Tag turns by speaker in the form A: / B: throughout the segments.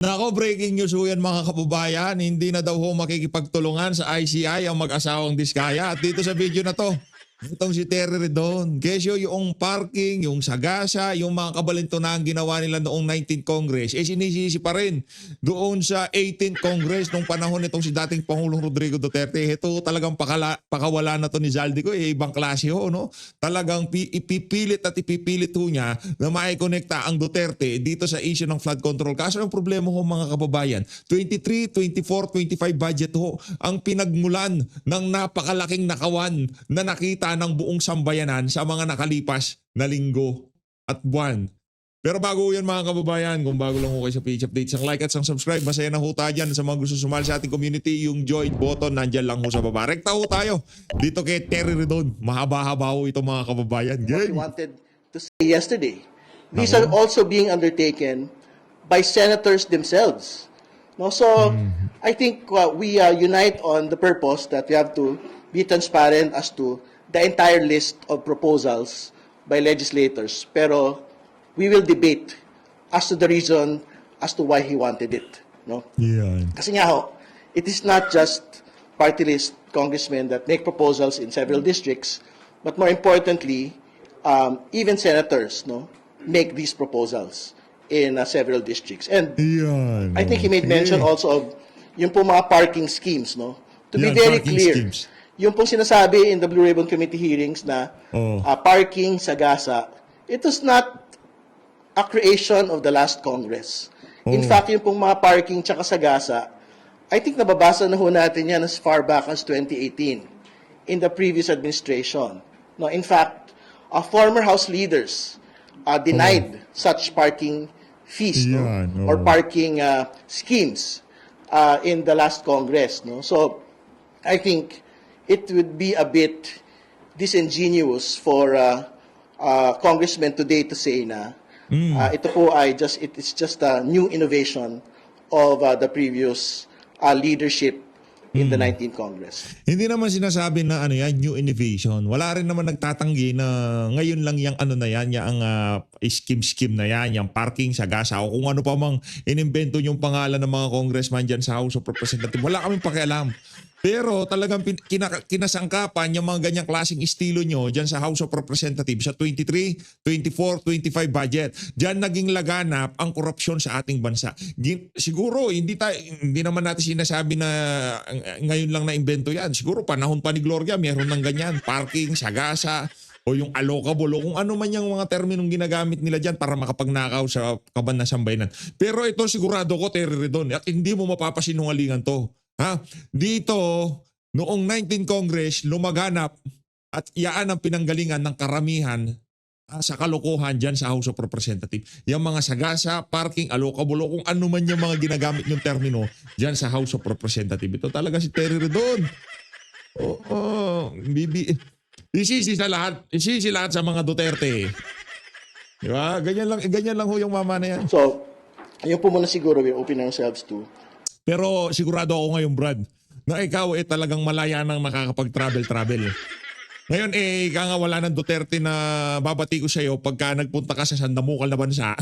A: Nako, breaking news ho yan mga kababayan. Hindi na daw ho makikipagtulungan sa ICI ang mag-asawang Diskaya. At dito sa video na to, itong si Terry Redon. Kesyo yung parking, yung sagasa, yung mga kabalintunang ginawa nila noong 19th Congress, sinisisi pa rin doon sa 18th Congress nung panahon nitong si dating Pangulong Rodrigo Duterte. Ito talagang pakawala na to ni Zaldico. Ibang klase ho, no? Talagang ipipilit at ipipilit ho niya na maikonekta ang Duterte dito sa issue ng flood control. Kaso ang problema ho mga kababayan, 23, 24, 25 budget ho ang pinagmulan ng napakalaking nakawan na nakita ng buong sambayanan sa mga nakalipas na linggo at buwan. Pero bago yan mga kababayan, kung bago lang ho kayo sa PH Updates, ang like at ang subscribe, masaya na ho tayo dyan. Sa mga gusto sumali sa ating community, yung join button, nandyan lang ho sa baba. Rekta ho tayo dito kay Terry Redon. Mahaba-haba ho ito mga kababayan.
B: What we wanted to say yesterday. These are also being undertaken by senators themselves. No, so I think we unite on the purpose that we have to be transparent as to the entire list of proposals by legislators. Pero we will debate as to the reason as to why he wanted it. No?
A: Yan.
B: Kasi nga ho, it is not just party list congressmen that make proposals in several districts, but more importantly, even senators make these proposals in several districts. And
A: Yan.
B: I think he made mention also of yung po mga parking schemes. No? To be
A: Yan,
B: very
A: parking
B: clear,
A: schemes.
B: yung pong sinasabi in the Blue Ribbon Committee hearings na parking sa gasa, it was not a creation of the last Congress. In fact, yung pong mga parking tsaka sa gasa, I think nababasa na ho natin yan as far back as 2018 in the previous administration. No, in fact, former House leaders denied such parking fees or parking schemes in the last Congress. No? So, I think it would be a bit disingenuous for congressmen today to say na ito po ay it is just a new innovation of the previous leadership in the 19th Congress.
A: Hindi naman sinasabi na ano yan, new innovation. Wala rin naman nagtatanggi na ngayon lang yung ano na yan, yung scheme na yan, yung parking sa gasa o kung ano pa mang inimbento yung pangalan ng mga congressman dyan sa House of Representatives. Wala kaming pakialam. Pero talagang kinasangkapan yung mga ganyang klaseng estilo nyo dyan sa House of Representatives sa 23, 24, 25 budget. Dyan naging laganap ang korupsyon sa ating bansa. Siguro hindi naman natin sinasabi na ngayon lang na imbento yan. Siguro panahon pa ni Gloria meron ng ganyan. Parking, sagasa, o yung allocable o kung ano man yung mga terminong ginagamit nila dyan para makapagnakaw sa kaban na sambayanan. Pero ito sigurado ko, Terry Redon, at hindi mo mapapasinungalingan to. Ha? Dito, noong 19th Congress, lumaganap at iyaan ang pinanggalingan ng karamihan sa kalokohan dyan sa House of Representatives. Yung mga sagasa, parking, allocable, kung ano man yung mga ginagamit yung termino dyan sa House of Representatives. Ito talaga si Terry Redon. Isisi lahat sa mga Duterte. Diba? Ganyan lang ho yung mama na yan.
B: So, yun po muna siguro we open ourselves to.
A: Pero sigurado ako ngayon, Brad, na ikaw talagang malaya nang nakakapag-travel. Ngayon ika nga wala ng Duterte na babati ko sa iyo pagka nagpunta ka sa sandamukal na bansa.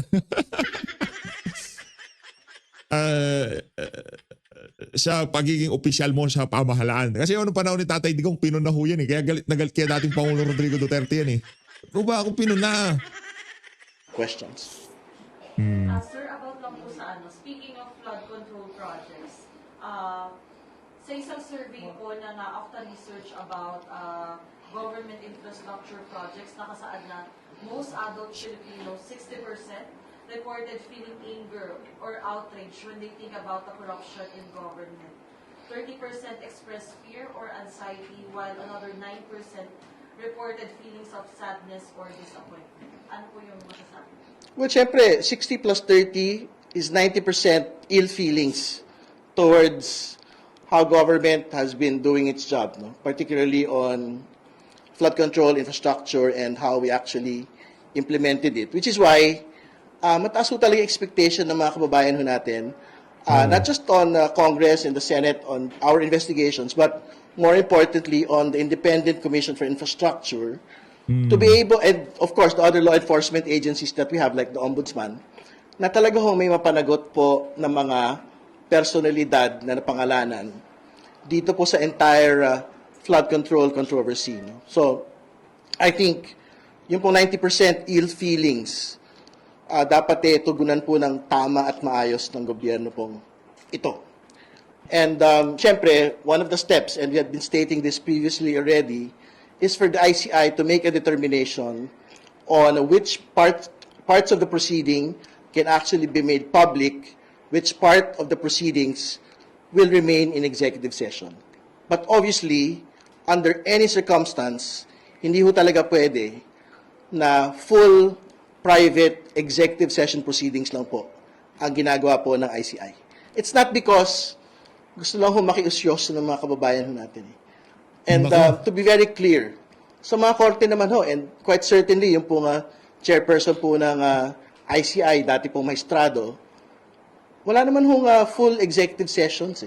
A: Sa pagiging opisyal mo sa pamahalaan. Kasi anong panahon ni Tatay Digong, pinuna ho yan eh. Kaya galit na galit kaya dating Pangulong Rodrigo Duterte yan eh. Ano ba akong pinuna?
B: Questions.
C: Sir, about lang po sa speaking of flood control projects, sa isang survey po na after research about government infrastructure projects, nakasaad na most adult Filipinos, 60%, reported feeling anger or outrage when they think about the corruption in government. 30% expressed fear or anxiety, while another 9% reported feelings of sadness or disappointment. Ano po yung masasabi?
B: Well, syempre, 60 plus 30 is 90% ill feelings towards how government has been doing its job, no? Particularly on flood control, infrastructure, and how we actually implemented it. Which is why, mataas ho talaga expectation ng mga kababayan ho natin, not just on Congress and the Senate on our investigations, but more importantly on the Independent Commission for Infrastructure, to be able, and of course the other law enforcement agencies that we have like the Ombudsman, na talaga ho may mapanagot po ng mga personalidad na napangalanan dito po sa entire flood control controversy. No? So, I think, yung po 90% ill feelings, dapat tugunan po ng tama at maayos ng gobyerno pong ito. And syempre, one of the steps, and we had been stating this previously already, is for the ICI to make a determination on which parts of the proceeding can actually be made public, which part of the proceedings will remain in executive session. But obviously, under any circumstance, hindi ho talaga pwede na full private executive session proceedings lang po ang ginagawa po ng ICI. It's not because gusto lang ho makiusyoso ng mga kababayan ho natin. And to be very clear, sa mga korte naman ho, and quite certainly yung po chairperson po ng ICI, dati pong maestrado, wala naman hong full executive sessions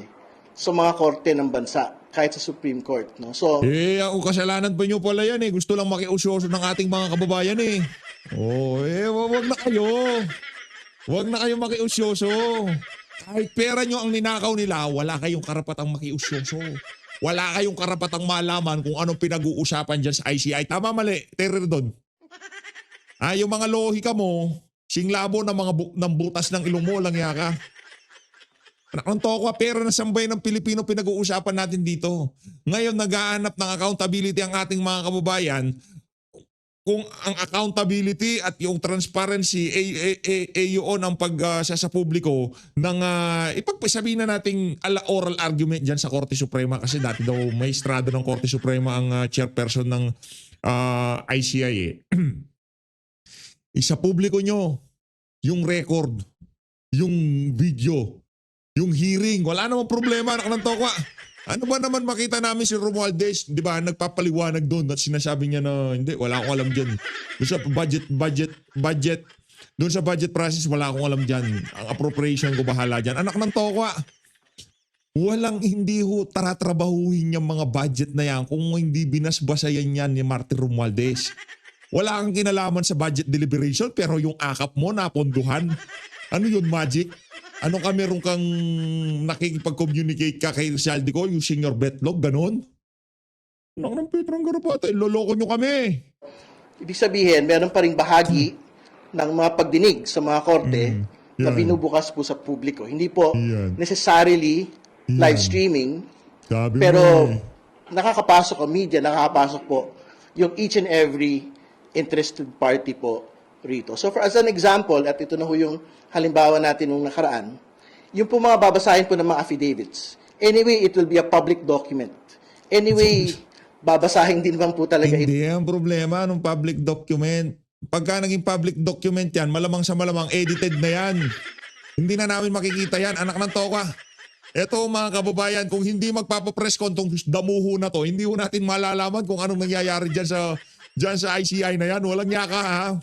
B: sa mga korte ng bansa, kahit sa Supreme Court. No? So,
A: ang kasalanan pa nyo pala yan Gusto lang makiusyoso ng ating mga kababayan wag na kayo. Wag na kayo makiusyoso. Kahit pera nyo ang ninakaw nila, wala kayong karapatang makiusyoso. Wala kayong karapatang malaman kung anong pinag-uusapan dyan sa ICI. Tama, mali. Terror doon. Yung mga lohika mo, singlabo ng mga ng butas ng ilong mo, lang yaka. Ang toko, pera na sambay ng Pilipino pinag-uusapan natin dito. Ngayon, nag-aanap ng accountability ang ating mga kababayan. Kung ang accountability at yung transparency yun ang sa publiko ng ipagsabihin na nating oral argument dyan sa Korte Suprema kasi dati daw maestrado ng Korte Suprema ang chairperson ng ICI Isa publiko nyo yung record, yung video, yung hearing. Wala namang problema, anak ng tokwa. Ano ba naman makita namin si Romualdez, di ba, nagpapaliwanag doon at sinasabi niya na hindi, wala akong alam dyan. Doon sa budget, doon sa budget process, wala akong alam dyan. Ang appropriation ko bahala dyan. Anak ng tokwa, walang hindi ho taratrabahuhin yung mga budget na yan kung hindi binasbasayan yan ni Martin Romualdez. Wala kang kinalaman sa budget deliberation pero yung akap mo naponduhan. Ano yun, magic? Ano ka, meron kang nakikipag-communicate ka kay Saldico using your betlog, ganon? Nang ng Petrong Garapata, loloko nyo kami.
B: ibig sabihin, meron pa ring bahagi ng mga pagdinig sa mga korte na binubukas po sa publiko. Hindi po necessarily live streaming,
A: Sabi
B: pero
A: mo
B: nakakapasok ang media, nakakapasok po yung each and every interested party po rito. So for as an example, at ito na ho yung halimbawa natin nung nakaraan, yung po mga babasahin po ng mga affidavits. Anyway, it will be a public document. Anyway, babasahin din naman po talaga ito.
A: Hindi ang problema ng public document. Pagka naging public document yan, malamang sa malamang edited na yan. Hindi na namin makikita yan, anak ng toka. Eto mga kababayan, kung hindi magpapapress con tong damuho na to, hindi ho natin malalaman kung anong nangyayari dyan sa ICI na yan. Walang yaka ha.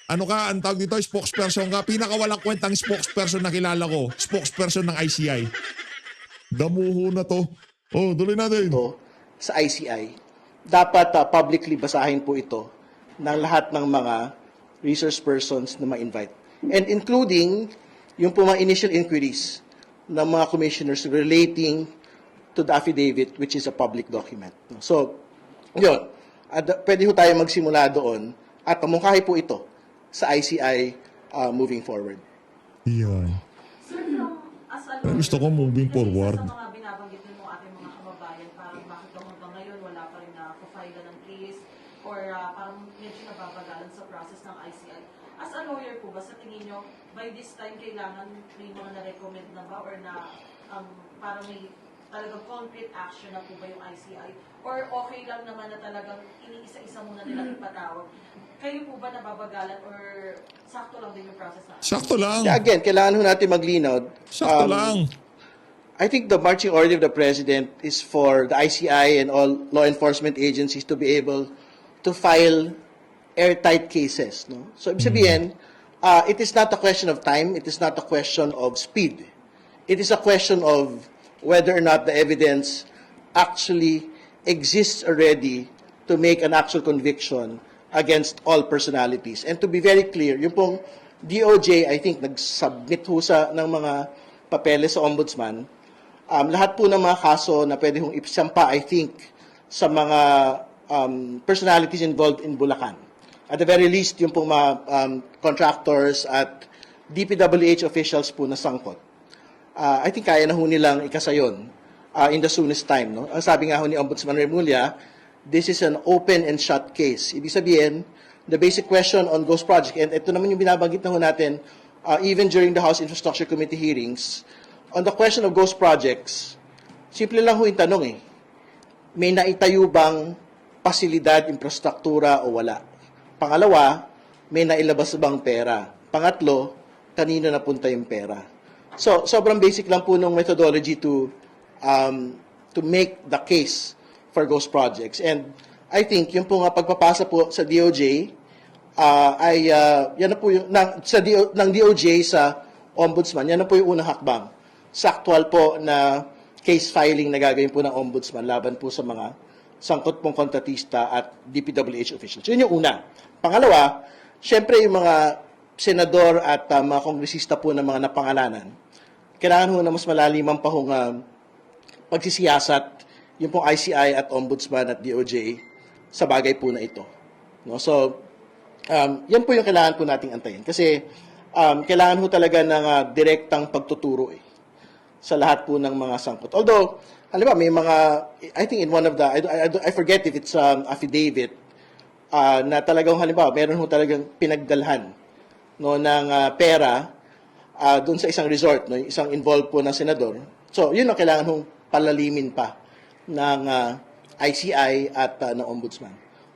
A: Ano ka, ang tawag dito, spokesperson ka. Pinakawalang kwentang spokesperson na kilala ko. Spokesperson ng ICI. Damuho na to. Oh, tuloy natin.
B: Ito, sa ICI, dapat publicly basahin po ito ng lahat ng mga resource persons na ma-invite. And including yung po mga initial inquiries ng mga commissioners relating to the affidavit which is a public document. So, yun. Pwede ho tayo magsimula doon at pamungkahi po ito sa ICI moving forward.
A: Yan.
C: Sir, as a lawyer,
A: Gusto ko moving forward.
C: Sa mga binabanggit mo ating mga kababayan, parang bakit hanggang ngayon wala pa rin na-file ng case or parang medyo nababagalan sa process ng ICI. As a lawyer po ba, sa tingin nyo, by this time kailangan may mga na-recommend na ba or na parang may talagang concrete action na po ba yung ICI? Or okay lang naman na talagang iniisa-isa muna nilang ipatawag? Kayo po ba nababagalan or sakto lang din yung process na?
A: Sakto lang.
B: Yeah, again, kailangan ho natin maglinaw.
A: Sakto lang.
B: I think the marching order of the President is for the ICI and all law enforcement agencies to be able to file airtight cases. No? So, ibig sabihin, it is not a question of time, it is not a question of speed. It is a question of whether or not the evidence actually exists already to make an actual conviction against all personalities. And to be very clear, yung pong DOJ, I think, nag-submit ho ng mga papeles sa ombudsman. Lahat po ng mga kaso na pwede hong isampa, I think, sa mga personalities involved in Bulacan. At the very least, yung pong mga contractors at DPWH officials po na sangkot. I think kaya na ho nilang ikasa yun in the soonest time. No? Ang sabi nga ho ni Ombudsman Remulla, this is an open and shut case. Ibig sabihin, the basic question on Ghost Project, and ito naman yung binabanggit na ho natin, even during the House Infrastructure Committee hearings, on the question of Ghost Projects, simple lang ho yung tanong may naitayo bang pasilidad, infrastruktura o wala? Pangalawa, may nailabas bang pera? Pangatlo, kanino napunta yung pera? So, sobrang basic lang po ng methodology to make the case for Ghost Projects. And I think yung po nga pagpapasa po sa DOJ yan na po yung ng DOJ sa Ombudsman, yan na po yung unang hakbang sa actual po na case filing na gagawin po ng Ombudsman laban po sa mga sangkot pong kontratista at DPWH officials. Yun yung una. Pangalawa, syempre yung mga senador at mga kongresista po ng mga napangalanan, kailangan ho na mas malaliman pa hong pagsisiyasat yung pong ICI at Ombudsman at DOJ sa bagay po na ito. No? So, yan po yung kailangan po nating antayin. Kasi kailangan ho talaga ng direktang pagtuturo sa lahat po ng mga sangkot. Although, alam ba, may mga, I think in one of the, I forget if it's affidavit, na talagang halimbawa, meron ho talagang pinagdalhan no, ng pera doon sa isang resort, no, isang involved po ng senador. So, yun ang kailangan hong palalimin pa ng ICI at ng Ombudsman.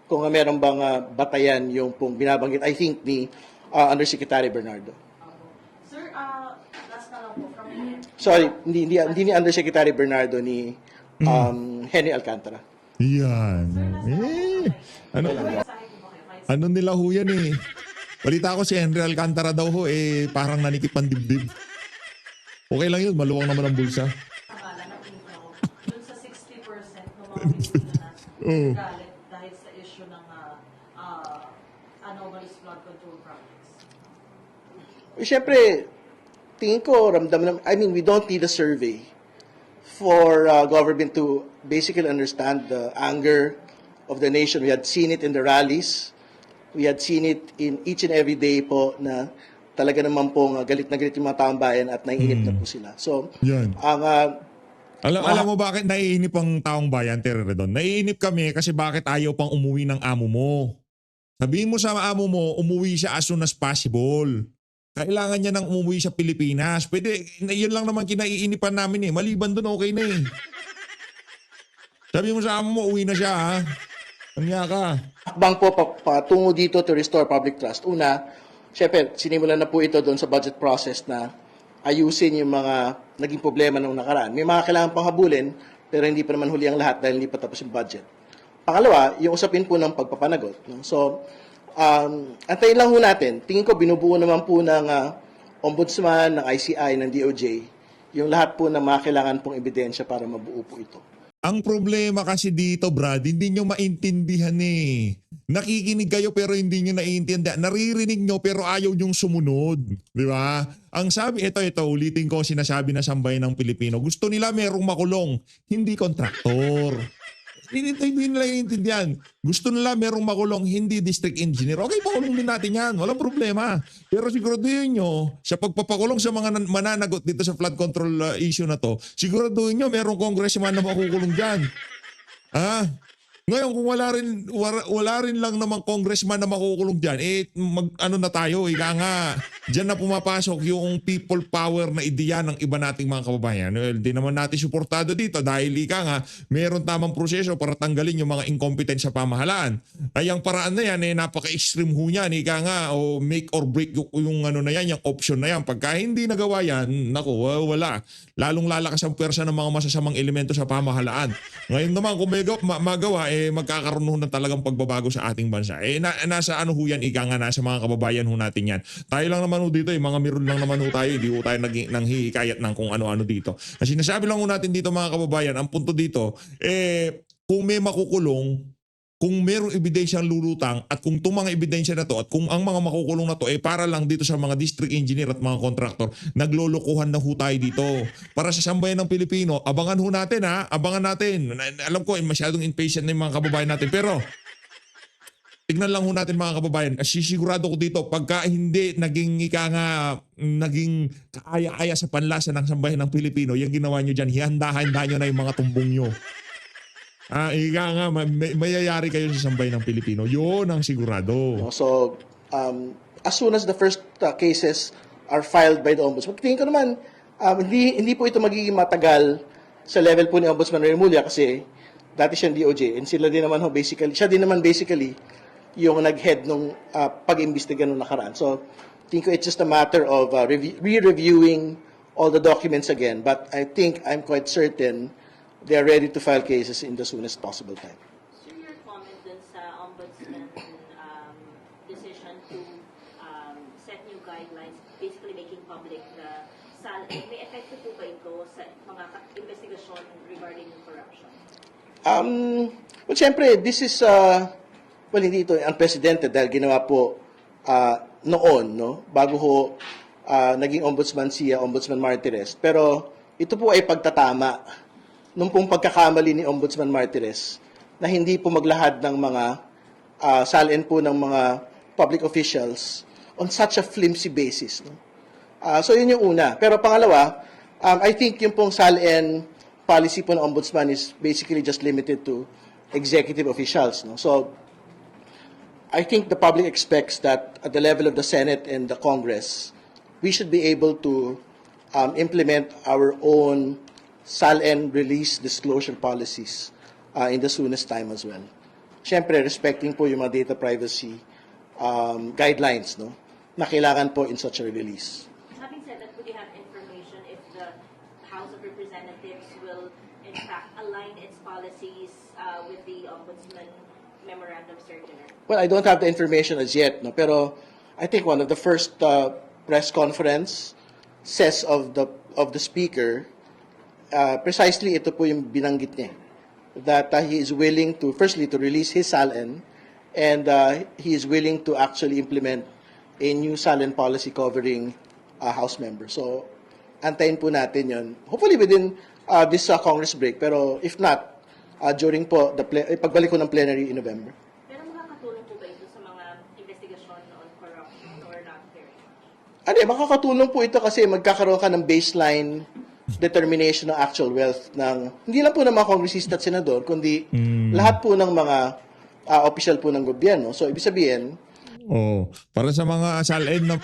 B: Kung meron bang batayan yung pong binabanggit, I think, ni Undersecretary Bernardo.
C: Sir, last na lang po from me.
B: Sorry, hindi ni Undersecretary Bernardo, ni Henry Alcantara.
A: Yan. Ano,
C: Mensahe po ba kayo?
A: ano nila ho yan Balita ko si Henry Alcantara daw ho, parang nanikip ang dibdib. Okay lang yun, maluwang naman ang bulsa.
C: Pangalan ng info dun sa 60% ng mga Pilipinas galit dahil sa issue ng anomalous flood control projects.
B: Siyempre, tingin ko, I mean, we don't need a survey for government to basically understand the anger of the nation. We had seen it in the rallies. We had seen it in each and every day po na talaga naman po galit na galit yung mga taong bayan at naiinip na po sila. So,
A: Yan.
B: ang
A: Alam mo bakit naiinip ang taong bayan, Terry Redon? Naiinip kami kasi bakit ayaw pang umuwi ng amo mo. Sabihin mo sa amo mo, umuwi siya as soon as possible. Kailangan niya nang umuwi sa Pilipinas. Pwede, yun lang naman kinaiinipan namin Maliban doon, okay na Sabi mo sa amo mo, uwi na siya ha. Anya ka.
B: hakbang po patungo dito to restore public trust. Una, syempre, sinimulan na po ito doon sa budget process na ayusin yung mga naging problema nung nakaraan. May mga kailangan pang habulin, pero hindi pa naman huli ang lahat dahil hindi pa tapos yung budget. Pangalawa, yung usapin po ng pagpapanagot. No? So, antayin lang ho natin. Tingin ko, binubuo naman po ng Ombudsman, ng ICI, ng DOJ, yung lahat po ng mga kailangan pong ebidensya para mabuo po ito.
A: Ang problema kasi dito, Brad, hindi nyo maintindihan Nakikinig kayo pero hindi nyo naiintindihan. Naririnig nyo pero ayaw nyong sumunod. Di ba? Ang sabi, ito, ulitin ko sinasabi na sambayan ng Pilipino. Gusto nila merong makulong, hindi kontraktor. Hindi nila iintindihan. Gusto nila merong makulong, hindi district engineer. Okay, pakulong din natin yan. Walang problema. Pero siguraduhin nyo, sa pagpapakulong sa mga mananagot dito sa flood control issue na to, siguraduhin nyo merong congressman na makukulong dyan. Ngayon, kung wala rin lang naman congressman na makukulong dyan, ano na tayo, dyan na pumapasok yung people power na ideya ng iba nating mga kababayan. Well, di naman natin suportado dito dahil meron tamang proseso para tanggalin yung mga incompetent sa pamahalaan. Ay, ang paraan na yan, napaka-extreme ho yan, o make or break yung ano na yan, yung option na yan. Pagka hindi nagawa yan, naku, wala. Lalong lalakas ang pwersa ng mga masasamang elemento sa pamahalaan. Ngayon naman, kung magawa, magkakaroon ho na talagang pagbabago sa ating bansa. Nasa ano ho yan, nasa mga kababayan ho natin yan. Tayo lang naman ho dito, mga miron lang naman ho tayo, hindi ho tayo nanghihikayat ng kung ano-ano dito. Kasi sinasabi lang ho natin dito mga kababayan, ang punto dito, kung may makukulong, kung merong ebidensyang lulutang at kung itong mga ebidensya na to at kung ang mga makukulong na to para lang dito sa mga district engineer at mga contractor, naglolokohan na ho tayo dito. Para sa sambayan ng Pilipino, abangan ho natin abangan natin. Alam ko, masyadong impatient na yung mga kababayan natin, pero tignan lang ho natin mga kababayan, sisigurado ko dito, pagka hindi naging naging kaaya-aya sa panlasa ng sambayan ng Pilipino, yung ginawa nyo dyan, hihanda-handa nyo na yung mga tumbong nyo. Mayayari kayo sa sambayan ng Pilipino. Yun ang sigurado.
B: No? So, as soon as the first cases are filed by the Ombudsman, tingin ko naman, hindi po ito magiging matagal sa level po ni Ombudsman Remulla kasi dati siyang DOJ and siya din naman basically yung nag-head nung pag-imbestiga nung nakaraan. So, tingin ko it's just a matter of re-reviewing all the documents again. But I think I'm quite certain they are ready to file cases in the soonest possible time.
D: Sir, your comment dun sa Ombudsman decision to set new guidelines, basically making public the SALN, may epekto po ba ito sa mga investigasyon regarding corruption?
B: Well, syempre, this is, hindi ito unprecedented dahil ginawa po noon, no? Bago ho naging ombudsman siya, Ombudsman Martires. Pero ito po ay pagtatama nung pong pagkakamali ni Ombudsman Martires na hindi po maglahad ng mga SALN po ng mga public officials on such a flimsy basis. No? So yun yung una. Pero pangalawa, I think yung pong SALN policy po ng Ombudsman is basically just limited to executive officials. No? So I think the public expects that at the level of the Senate and the Congress, we should be able to implement our own SALN release disclosure policies in the soonest time as well. Siyempre, respecting po yung mga data privacy guidelines no, na kailangan po in such a release.
D: Having said that, would you have information if the House of Representatives will in fact align its policies with the Ombudsman Memorandum Circular?
B: Well, I don't have the information as yet, no, pero I think one of the first press conference says of the speaker, precisely ito po yung binanggit niya, that he is willing to, firstly, to release his SALN, and he is willing to actually implement a new SALN policy covering House members. So, antayin po natin yun. Hopefully within this Congress break, pero if not, during po, pagbalik ko ng plenary in November.
D: Pero makakatulong po ba ito sa mga investigasyon on corruption or not very much?
B: Makakatulong po ito kasi magkakaroon ka ng baseline determination ng actual wealth ng, hindi lang po ng mga kongresista at senador, kundi lahat po ng mga official po ng gobyerno. So, ibig sabihin,
A: para sa mga SALN na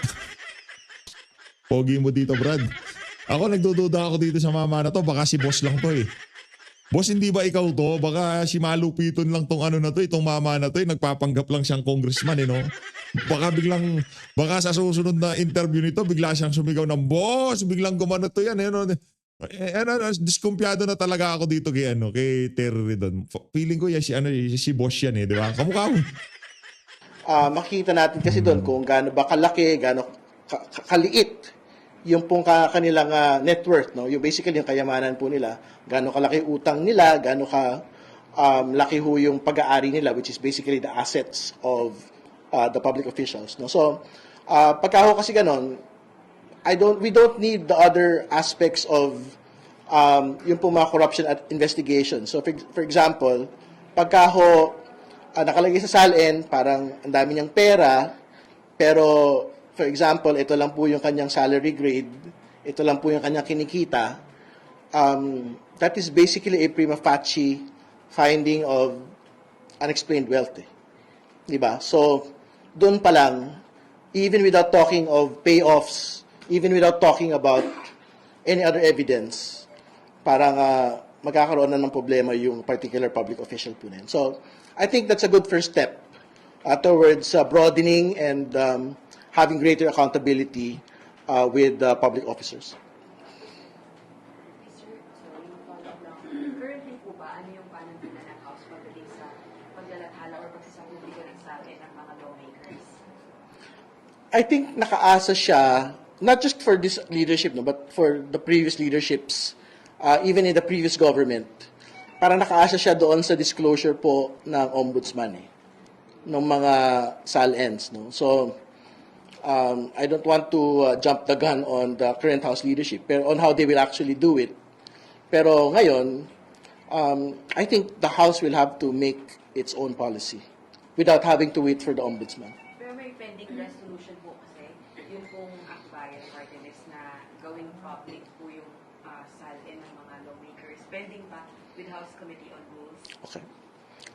A: pogi mo dito, Brad. Ako nagdududa ako dito sa mama na to, baka si boss lang to Boss, hindi ba ikaw to? Baka si malupiton lang tong na to, itong mama na to, nagpapanggap lang siyang congressman, no? Baka sa susunod na interview nito, bigla siyang sumigaw ng boss, biglang gumano to yan, diskumpiyado na talaga ako dito kay Terry doon. Feeling ko yan si boss yan, di ba? Kamukha mo.
B: Makikita natin kasi doon kung gaano ba kalaki, gaano kaliit yung pong kanilang net worth, no? Yung basically yung kayamanan po nila, gaano kalaki utang nila, gaano laki ho yung pag-aari nila, which is basically the assets of the public officials, no? So, pagka ho kasi ganon, we don't need the other aspects of yung po mga corruption at investigation. So, for example, pagka ho nakalagay sa SALN, parang ang dami niyang pera, pero for example, ito lang po yung kanyang salary grade, ito lang po yung kanyang kinikita, that is basically a prima facie finding of unexplained wealth. Diba? So, doon pa lang, even without talking of payoffs, even without talking about any other evidence, parang magkakaroon na ng problema yung particular public official po na yun. So, I think that's a good first step towards broadening and having greater accountability with public officers.
E: Sir, yung follow-up lang. Currently po ba, ano yung pananagutan ng House pagdating sa paglalathala o pagsasapubliko ng SALN ng mga lawmakers?
B: I think nakaasa siya, not just for this leadership, no, but for the previous leaderships, even in the previous government, parang nakaasa siya doon sa disclosure po ng ombudsman ng mga SALNs. No? So, I don't want to jump the gun on the current House leadership, pero on how they will actually do it. Pero ngayon, I think the House will have to make its own policy without having to wait for the ombudsman.
E: Pero may pending resolution po kasi, yun pong akbayan party list na gawing public po yung salin ng mga lawmakers. Pending pa with House Committee on Rules.
B: Okay.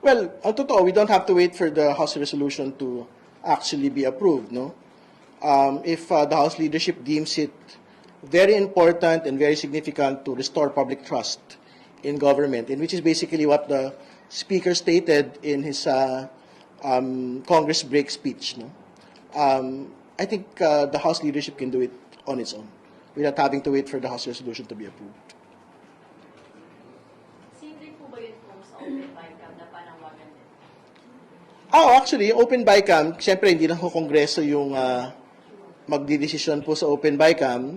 B: Well, ang totoo, we don't have to wait for the House resolution to actually be approved, no? If the House leadership deems it very important and very significant to restore public trust in government, and which is basically what the Speaker stated in his Congress break speech, no? I think the House leadership can do it on its own without having to wait for the House resolution to be approved.
D: Siyempre po ba yun kung sa open bycam na panawagan din?
B: Actually, open bycam, siyempre hindi lang ho Kongreso yung magdidesisyon po sa open bycam.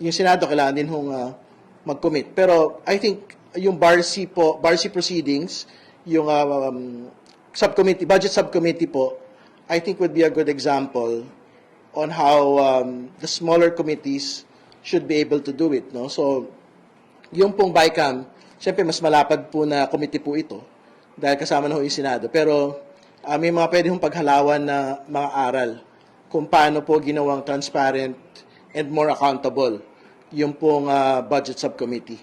B: Yung Senado kailangan din hong mag-commit. Pero I think yung BARC proceedings, yung budget subcommittee po, I think would be a good example on how the smaller committees should be able to do it. No? So, yung pong BICAM, siyempre mas malapad po na committee po ito dahil kasama na ho yung Senado. Pero may mga pwede hong paghalawan na mga aral kung paano po ginawang transparent and more accountable yung pong budget subcommittee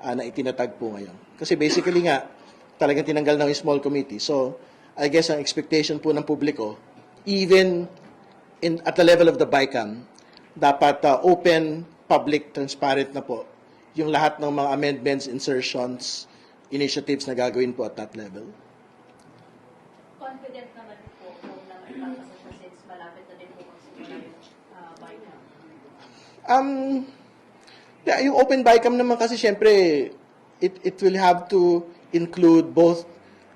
B: na itinatag po ngayon. Kasi basically nga, talagang tinanggal na yung small committee. So, I guess ang expectation po ng publiko, even at the level of the BICAM, dapat open, public, transparent na po yung lahat ng mga amendments, insertions, initiatives na gagawin po at that level.
D: Confident naman po kung nakapasok siya since malapit na din po magsimula yung bycam.
B: Yeah, yung open BICAM naman kasi syempre, it will have to include both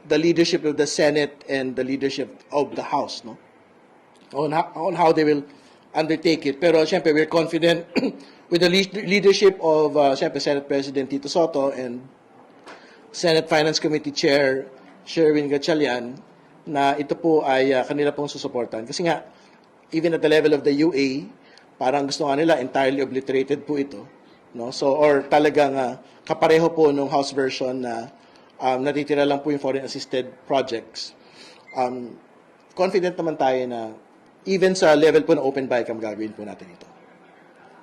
B: the leadership of the Senate and the leadership of the House, no? On how they will undertake it. Pero syempre, we're confident with the leadership of syempre, Senate President Tito Soto and Senate Finance Committee Chair Sherwin Gatchalian na ito po ay kanila pong susuportan. Kasi nga, even at the level of the UA, parang gusto nga nila entirely obliterated po ito. No? So, or talagang kapareho po nung House version na natitira lang po yung foreign assisted projects. Confident naman tayo na even sa level po ng open BICAM gagawin po natin ito.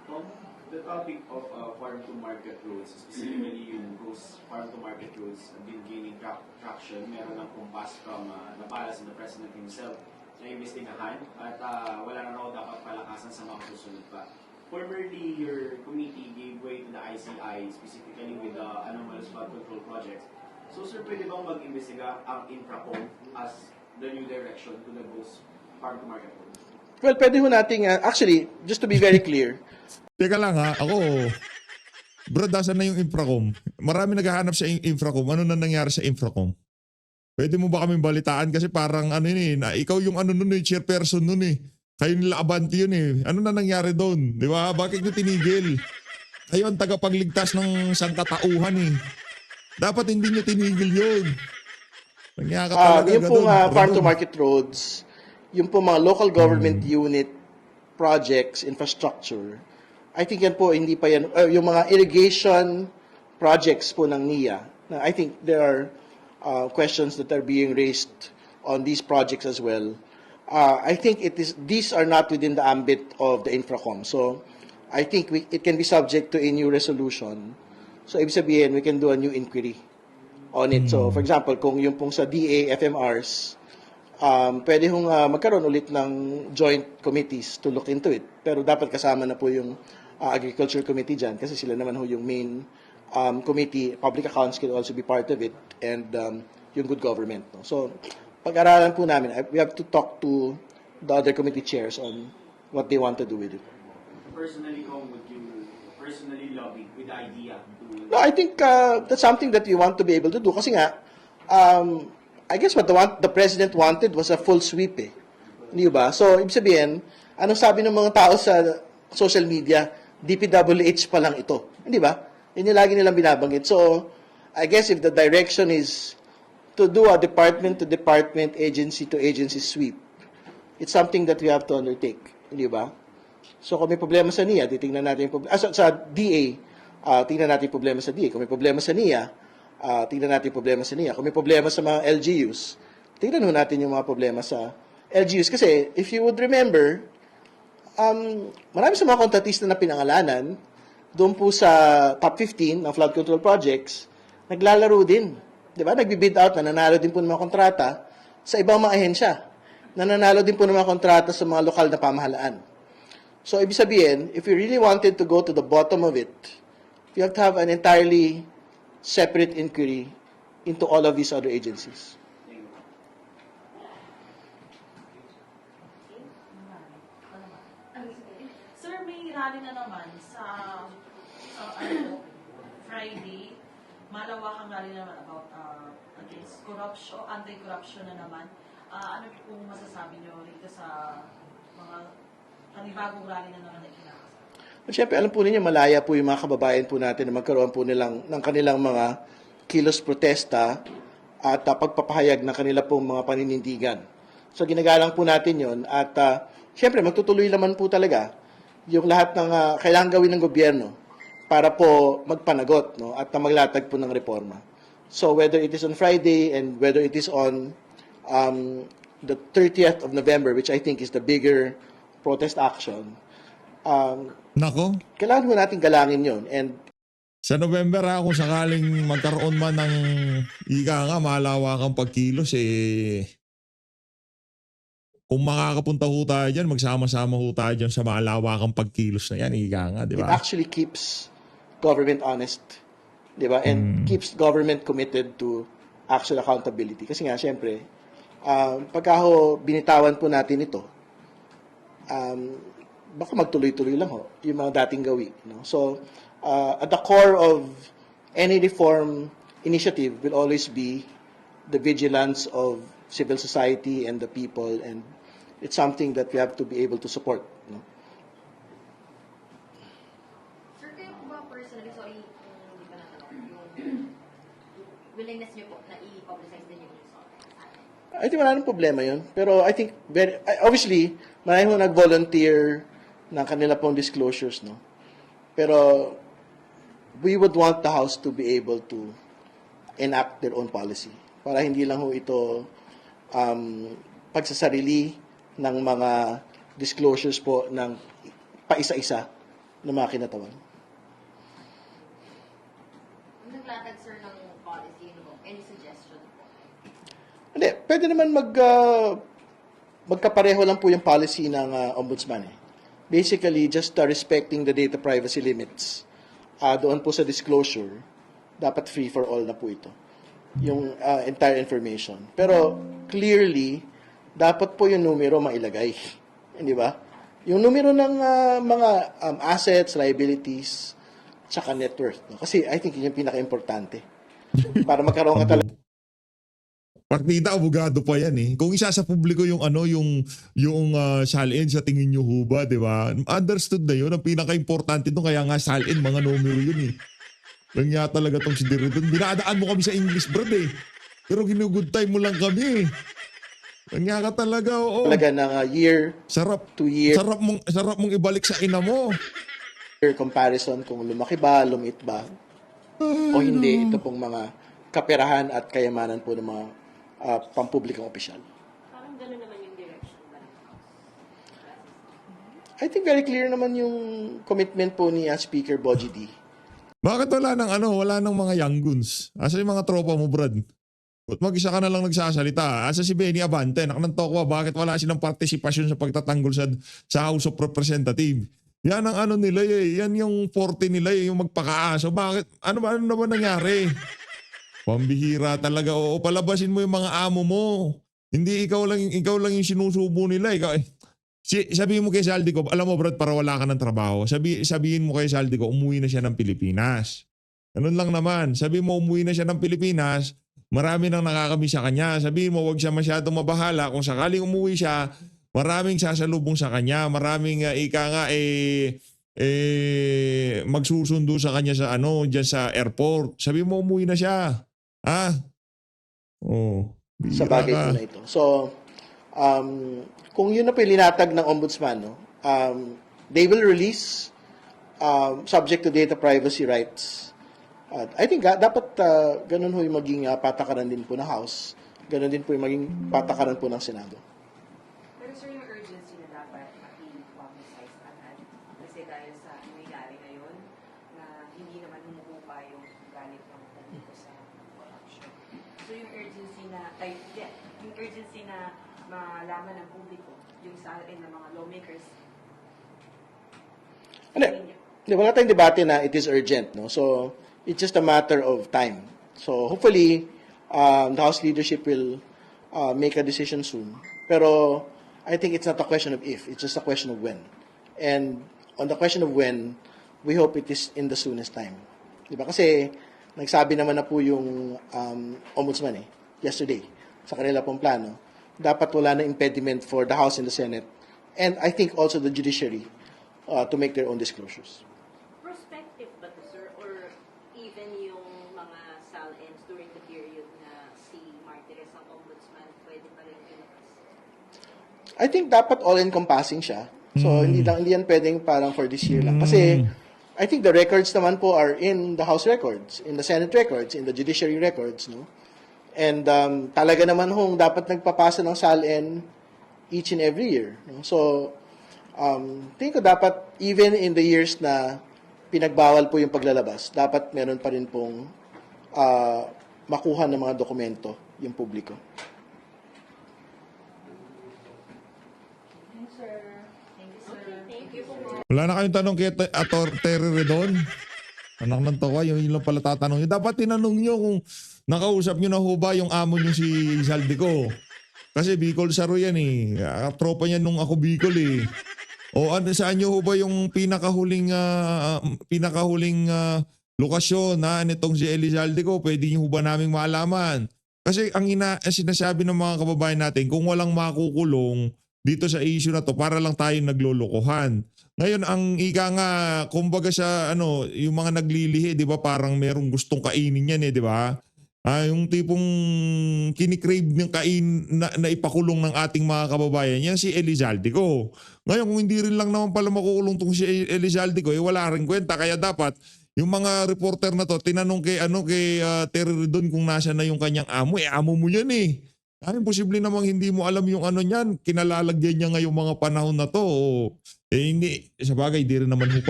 F: On the topic of farm-to-market roads, specifically yung those farm-to-market roads have been gaining traction. Meron ng kumpas from Napalas and the President himself na imbestigahan at wala na raw dapat palakasan sa mga susunod pa. Formerly, your committee gave way to the ICI, specifically with the anomalous flood control projects. So, sir, pwede bang mag-imbestiga ang Infracom as the new direction to the those farm-to-market roads?
B: Well, pwede ho nating, actually, just to be very clear,
A: Teka lang ha, ako, bro, dasan na yung Infracom? Marami naghahanap sa Infracom. Ano na nangyari sa Infracom? Pwede mo ba kaming balitaan? Kasi parang ano yun ikaw yung ano nun chairperson nun Kayo nila Abante yun Ano na nangyari doon? Di ba? Bakit nyo tinigil? Kayo ang tagapagligtas ng sangkatauhan Dapat hindi nyo tinigil yun. Nangyaka talaga
B: yung pong
A: ganun.
B: farm-to-market roads, yung pong mga local government unit projects, infrastructure, I think yan po, hindi pa yan, yung mga irrigation projects po ng NIA, I think there are questions that are being raised on these projects as well. I think these are not within the ambit of the Infracom. So, I think it can be subject to a new resolution. So, ibig sabihin, we can do a new inquiry on it. So, for example, kung yung pong sa DA, FMRs, pwede hong magkaroon ulit ng joint committees to look into it. Pero dapat kasama na po yung Agriculture Committee dyan kasi sila naman ho yung main committee. Public accounts can also be part of it and yung good government. No? So, pag-aralan po namin, we have to talk to the other committee chairs on what they want to do with it.
F: Personally, how would you personally lobby with the idea to...
B: No, I think that's something that we want to be able to do. Kasi nga, I guess what the President wanted was a full sweep Hindi ba? So, ibig sabihin, anong sabi ng mga tao sa social media, DPWH pa lang ito. Hindi ba? Yun yung lagi nilang binabanggit. So, I guess if the direction is to do a department-to-department, agency-to-agency sweep, it's something that we have to undertake. Hindi ba? So kung may problema sa NIA, titingnan natin yung problema. Sa DA, tingnan natin yung problema sa DA. Kung may problema sa NIA, tingnan natin yung problema sa NIA. Kung may problema sa mga LGUs, tingnan natin yung mga problema sa LGUs. Kasi, if you would remember, marami sa mga kontratista na pinangalanan, doon po sa top 15 ng flood control projects, naglalaro din. Di ba? Nagbibid out, nananalo din po ng mga kontrata sa ibang mga ahensya. Nananalo din po ng mga kontrata sa mga lokal na pamahalaan. So, ibig sabihin, if we really wanted to go to the bottom of it, you have to have an entirely separate inquiry into all of these other agencies.
C: Sir, may rally na naman sa Friday. Malawakang rally naman about against corruption, anti-corruption na naman. Ano pong masasabi nyo rito sa mga panibagong rally na naman na kinakasama?
B: Siyempre, alam po ninyo, malaya po yung mga kababayan po natin na magkaroon po ng kanilang mga kilos protesta at pagpapahayag ng kanila pong mga paninindigan. So, ginagalang po natin yon at siyempre, magtutuloy naman po talaga yung lahat ng kailangan gawin ng gobyerno para po magpanagot, no, at maglatag po ng reforma. So, whether it is on Friday and whether it is on the 30th of November, which I think is the bigger protest action,
A: Nako,
B: kailangan po natin galangin yon. And
A: sa November kung sakaling magkaroon man ng malawakang pagkilos, kung makakapunta ho tayo dyan, magsama-sama ho tayo dyan sa malawakang pagkilos na yan, di
B: it
A: ba?
B: actually keeps government honest, di ba? And keeps government committed to actual accountability. Kasi nga, syempre, pagka binitawan po natin ito, baka magtuloy-tuloy lang yung mga dating gawi. No? So, at the core of any reform initiative will always be the vigilance of civil society and the people, and it's something that we have to be able to support. No?
G: Sir, kayo po ba personally, sorry kung hindi pa natanong, yung willingness niyo po na i-publicize din yung result sa atin?
B: I think wala nang problema yun. Pero I think, obviously, marami mo nag-volunteer ng kanila pong disclosures, no? Pero, we would want the House to be able to enact their own policy. Para hindi lang ho ito pagsasarili ng mga disclosures po ng paisa-isa ng mga kinatawan.
G: Kung naglatag, sir, ng policy, any suggestion po?
B: Hindi, pwede naman magkapareho lang po yung policy ng ombudsman. Basically, just respecting the data privacy limits. Doon po sa disclosure, dapat free for all na po ito. Yung entire information. Pero, clearly, dapat po yung numero mailagay. Hindi ba? Yung numero ng mga assets, liabilities, tsaka net worth. No? Kasi I think yun yung pinaka-importante. Para magkaroon ka talaga.
A: Partida, abogado pa yan eh. Kung isa sa publiko yung salin sa tingin nyo ho ba, di ba? Understood na yun. Ang pinaka-importante doon, kaya nga salin, mga numero yun eh. Lang nga talaga tong si Diridon. Dinadaan mo kami sa English, brad eh. Pero ginugood time mo lang kami eh. Lang nga ka talaga, oo.
B: Talaga ng year
A: Sarap.
B: to year
A: Sarap mong ibalik sa ina mo.
B: comparison kung lumaki ba, lumiit ba, o hindi. Ito pong mga kaperahan at kayamanan po ng mga pampublikong opisyal.
D: Parang gano'n naman yung direction ba ng House?
B: I think very clear naman yung commitment po ni Speaker Boji D.
A: Bakit wala nang mga young guns? Asa yung mga tropa mo, Brad? Ba't mag-isa ka na lang nagsasalita? Asa si Benny Abante? Naknantokwa, bakit wala silang partisipasyon sa pagtatanggol sa House of Representatives? Yan ang nila eh. Yan yung 40 nila eh, yung magpakaaso. Bakit? Ano na ba nangyari? Pambihira talaga. Oo, palabasin mo yung mga amo mo. Hindi ikaw lang yung sinusubo nila. Sabihin mo kay Saldico, alam mo Brad, para wala ka ng trabaho. Sabihin mo kay Saldico, umuwi na siya ng Pilipinas. Ganun lang naman. Sabihin mo, umuwi na siya ng Pilipinas, marami nang nakakamiss sa kanya. Sabihin mo, huwag siya masyadong mabahala. Kung sakaling umuwi siya, maraming sasalubong sa kanya. Maraming magsusundo sa kanya sa diyan sa airport. Sabi mo umuwi na siya. Ah? Oh,
B: sa
A: bihira
B: bagay
A: ka.
B: po na ito. So, kung yun na po yung linatag ng ombudsman, no, they will release subject to data privacy rights. I think dapat ganun ho yung maging patakaran din po ng House. Ganun din po yung maging patakaran po ng Senado.
E: Pero sir, yung urgency na dapat i-publicize agad. Kasi dahil sa nangyayari ngayon, na hindi naman humuhupa yung galit ng publiko sa corruption. So yung urgency na malaman ng publiko, yung salin ng mga lawmakers,
B: Wala tayong debate na it is urgent, no? So, it's just a matter of time. So, hopefully, the House leadership will make a decision soon. Pero, I think it's not a question of if, it's just a question of when. And on the question of when, we hope it is in the soonest time. Diba? Kasi, nagsabi naman na po yung ombudsman yesterday, sa kanila pong plano, dapat wala na impediment for the House and the Senate, and I think also the judiciary, to make their own disclosures.
D: Prospective ba to, sir? Or even yung mga SAL-ins during the period na si Martires ang ombudsman, pwede pa rin ilabas?
B: I think dapat all-encompassing siya. So, hindi yan pwedeng parang for this year lang. Kasi, I think the records naman po are in the House records, in the Senate records, in the judiciary records, no? And talaga naman hong dapat nagpapasa ng SAL-in each and every year. No? So, tingin ko dapat even in the years na pinagbawal po yung paglalabas, dapat meron pa rin pong makuha ng mga dokumento yung publiko.
A: Wala na kayong tanong kay Ator Terry Redon? Anak ng tawa, yung lang pala tatanong nyo. Dapat tinanong nyo kung nakausap nyo na ho ba yung amo nyo si Zaldico. Kasi Bicol Saro yan eh. Tropa niya nung ako Bicol eh. O saan nyo ho ba yung pinakahuling lokasyon na nitong si Elizalde ko? Pwede nyo ho ba naming malaman? Kasi ang sinasabi ng mga kababayan natin, kung walang makukulong dito sa issue na to, para lang tayo naglolokohan. Ngayon, ang ika nga, kumbaga sa yung mga naglilihi, di ba, parang merong gustong kainin yan di ba? Yung tipong kinikrave ng na ipakulong ng ating mga kababayan, yan si Elizalde ko. Ngayon, kung hindi rin lang naman pala makukulong tong si Elizalde ko, wala rin kwenta. Kaya dapat, yung mga reporter na to, tinanong kay Terry Redon kung nasa na yung kanyang amo. Amo mo yan eh. Imposible namang hindi mo alam yung niyan. Kinalalagyan niya ngayong mga panahon na to. Hindi. Sa bagay, di rin naman rin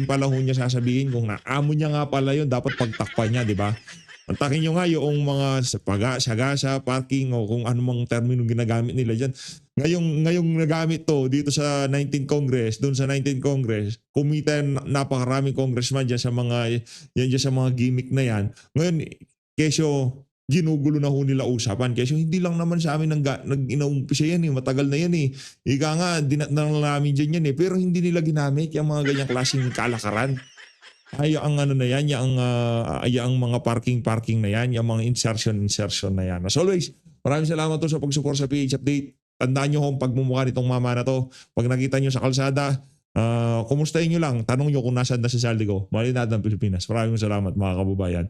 A: pala niya sasabihin kung amo niya nga pala yun, dapat pagtakpan niya, di ba? Antakin nyo nga yung mga sagasa, parking o kung anumang termino ginagamit nila dyan. Ngayong nagamit to dito sa 19th Congress, doon sa 19th Congress, kumita napakaraming congressman dyan sa mga gimmick na yan. Ngayon, kesyo ginugulo na ho nila usapan. Kesyo hindi lang naman sa amin nag-inaumpisa yan matagal na yan Ika nga, dinatnang namin dyan yan Pero hindi nila ginamit yung mga ganyang klaseng kalakaran. Ang na yan, yung mga parking na yan, yung mga insertion na yan. As always, maraming salamat to sa pag-support sa PH Update. Tandaan nyo kung pagmumukha nitong mama na to. Pag nakita nyo sa kalsada, kumustahin nyo lang. Tanong nyo kung nasaan na si Zaldico. Malinad ng Pilipinas. Maraming salamat mga kababayan.